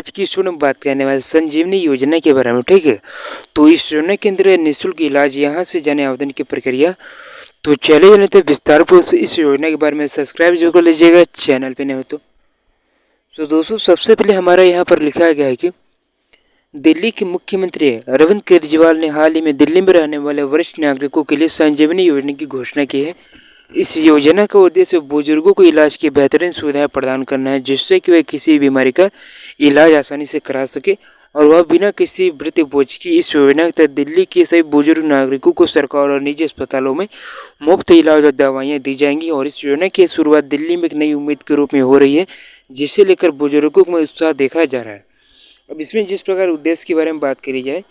आज की इस वीडियो में बात करने वाले संजीवनी योजना के बारे में। ठीक है, तो इस योजना के अंदर निःशुल्क इलाज यहाँ से जाने आवेदन की प्रक्रिया। तो चले जाने तो विस्तार पूर्वक इस योजना के बारे में सब्सक्राइब जरूर कर लीजिएगा चैनल पे नहीं हो तो दोस्तों सबसे पहले हमारा यहाँ पर लिखा गया है कि दिल्ली के मुख्यमंत्री अरविंद केजरीवाल ने हाल ही में दिल्ली में रहने वाले वरिष्ठ नागरिकों के लिए संजीवनी योजना की घोषणा की है। इस योजना का उद्देश्य बुजुर्गों को इलाज की बेहतरीन सुविधाएं प्रदान करना है, जिससे कि वे किसी बीमारी का इलाज आसानी से करा सके और वह बिना किसी वृत्ति बोझ की। इस योजना के तहत दिल्ली के सभी बुजुर्ग नागरिकों को सरकार और निजी अस्पतालों में मुफ्त इलाज और दवाइयाँ दी जाएंगी। और इस योजना की शुरुआत दिल्ली में एक नई उम्मीद के रूप में हो रही है, जिसे लेकर बुजुर्गों में उत्साह देखा जा रहा है। अब इसमें जिस प्रकार उद्देश्य के बारे में बात करी जाए,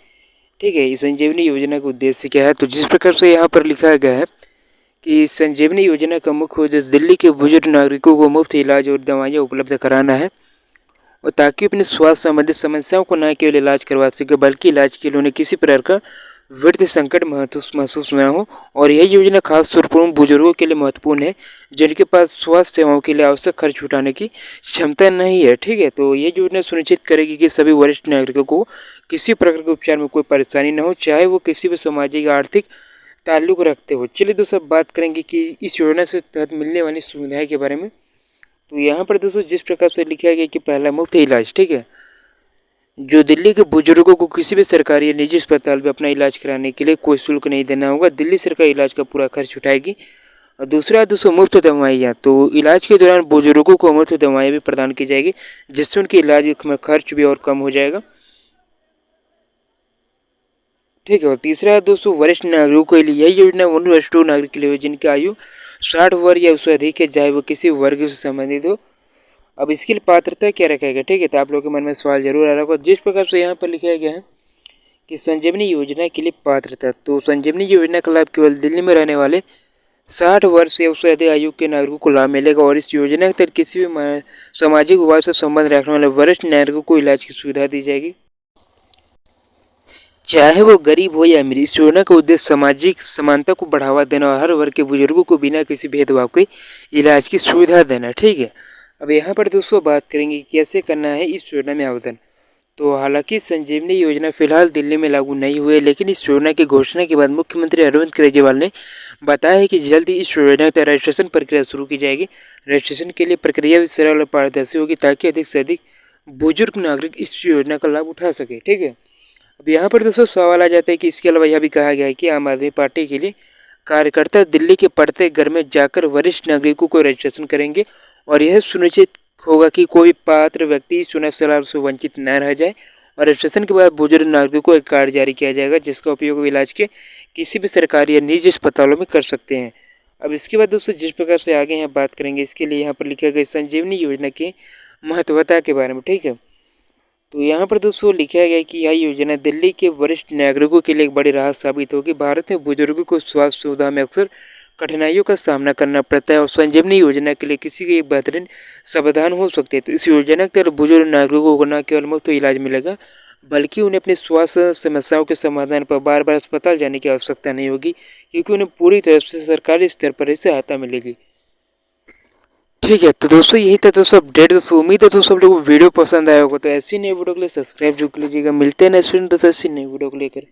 ठीक है, इस संजीवनी योजना का उद्देश्य क्या है, तो जिस प्रकार से यहाँ पर लिखा गया है कि संजीवनी योजना का मुख्य उद्देश्य दिल्ली के बुजुर्ग नागरिकों को मुफ्त इलाज और दवाइयाँ उपलब्ध कराना है, और ताकि अपने स्वास्थ्य संबंधित समस्याओं को न केवल इलाज करवा सके बल्कि इलाज के लिए उन्हें किसी प्रकार का वित्तीय संकट महसूस न हो। और यह योजना खास तौर पर उन बुजुर्गों के लिए महत्वपूर्ण है जिनके पास स्वास्थ्य सेवाओं के लिए आवश्यक खर्च उठाने की क्षमता नहीं है। ठीक है, तो ये योजना सुनिश्चित करेगी कि सभी वरिष्ठ नागरिकों को किसी प्रकार के उपचार में कोई परेशानी न हो, चाहे वो किसी भी सामाजिक आर्थिक ताल्लुक रखते हो। चलिए दोस्तों बात करेंगे कि इस योजना से तहत मिलने वाली सुविधाएं के बारे में। तो यहाँ पर दोस्तों जिस प्रकार से लिखा गया कि पहला मुफ्त इलाज, ठीक है, जो दिल्ली के बुजुर्गों को किसी भी सरकारी या निजी अस्पताल में अपना इलाज कराने के लिए कोई शुल्क नहीं देना होगा, दिल्ली सरकार इलाज का पूरा खर्च उठाएगी। और दूसरा दोस्तों मुफ्त दवाइयाँ, तो इलाज के दौरान बुजुर्गों को मुफ्त दवाइयाँ भी प्रदान की जाएगी, जिससे उनके इलाज में खर्च भी और कम हो जाएगा। ठीक है, और तीसरा दोस्तों वरिष्ठ नागरिकों के लिए यह योजना उन वरिष्ठ नागरिक के लिए हो जिनकी आयु 60 वर्ष या उससे अधिक है, चाहे वो किसी वर्ग से संबंधित हो। अब इसके लिए पात्रता क्या रखेगा, ठीक है, तो आप लोगों के मन में सवाल जरूर आ रहा होगा। जिस प्रकार से यहाँ पर लिखा गया है कि संजीवनी योजना के लिए पात्रता, तो संजीवनी योजना का लाभ केवल दिल्ली में रहने वाले 60 वर्ष या उससे अधिक आयु के नागरिकों को लाभ मिलेगा। और इस योजना के तहत किसी भी सामाजिक विभाग से संबंध रखने वाले वरिष्ठ नागरिकों को इलाज की सुविधा दी जाएगी, चाहे वो गरीब हो या अमीर। इस योजना का उद्देश्य सामाजिक समानता को बढ़ावा देना और हर वर्ग के बुजुर्गों को बिना किसी भेदभाव के इलाज की सुविधा देना। ठीक है, अब यहाँ पर दोस्तों बात करेंगे कैसे करना है इस योजना में आवेदन। तो हालांकि संजीवनी योजना फिलहाल दिल्ली में लागू नहीं हुई है, लेकिन इस योजना की घोषणा के बाद मुख्यमंत्री अरविंद केजरीवाल ने बताया है कि जल्द ही इस योजना के रजिस्ट्रेशन प्रक्रिया शुरू की जाएगी। रजिस्ट्रेशन के लिए प्रक्रिया भी सरल और पारदर्शी होगी, ताकि अधिक से अधिक बुजुर्ग नागरिक इस योजना का लाभ उठा सके। ठीक है, अब यहाँ पर दोस्तों सवाल आ जाता है कि इसके अलावा यह भी कहा गया है कि आम आदमी पार्टी के लिए कार्यकर्ता दिल्ली के प्रत्येक घर में जाकर वरिष्ठ नागरिकों को रजिस्ट्रेशन करेंगे, और यह सुनिश्चित होगा कि कोई पात्र व्यक्ति इस चुनाव से लाभ से वंचित न रह जाए। और रजिस्ट्रेशन के बाद बुजुर्ग नागरिकों को एक कार्ड जारी किया जाएगा, जिसका उपयोग इलाज के किसी भी सरकारी या निजी अस्पतालों में कर सकते हैं। अब इसके बाद दोस्तों जिस प्रकार से आगे यहाँ बात करेंगे, इसके लिए यहाँ पर लिखा गया संजीवनी योजना की महत्वता के बारे में। ठीक है, तो यहाँ पर दोस्तों लिखा गया कि यह योजना दिल्ली के वरिष्ठ नागरिकों के लिए एक बड़ी राहत साबित होगी। भारत में बुजुर्गों को स्वास्थ्य सुविधा में अक्सर कठिनाइयों का सामना करना पड़ता है, और संजीवनी योजना के लिए किसी के एक बेहतरीन समाधान हो सकते हैं। तो इस योजना के तहत बुजुर्ग नागरिकों को न केवल मुफ्त इलाज मिलेगा, बल्कि उन्हें अपनी स्वास्थ्य समस्याओं के समाधान पर बार बार अस्पताल जाने की आवश्यकता नहीं होगी, क्योंकि उन्हें पूरी तरह से सरकारी स्तर पर ही सहायता मिलेगी। ठीक है, तो दोस्तों यही था दोस्तों अपडेट। दोस्तों उम्मीद है दोस्तों आप लोगों को वीडियो पसंद आया होगा, तो ऐसी नई वीडियो के लिए सब्सक्राइब जरूर कीजिएगा। मिलते हैं नेक्स्ट दोस्तों ऐसी नई वीडियो को लेकर।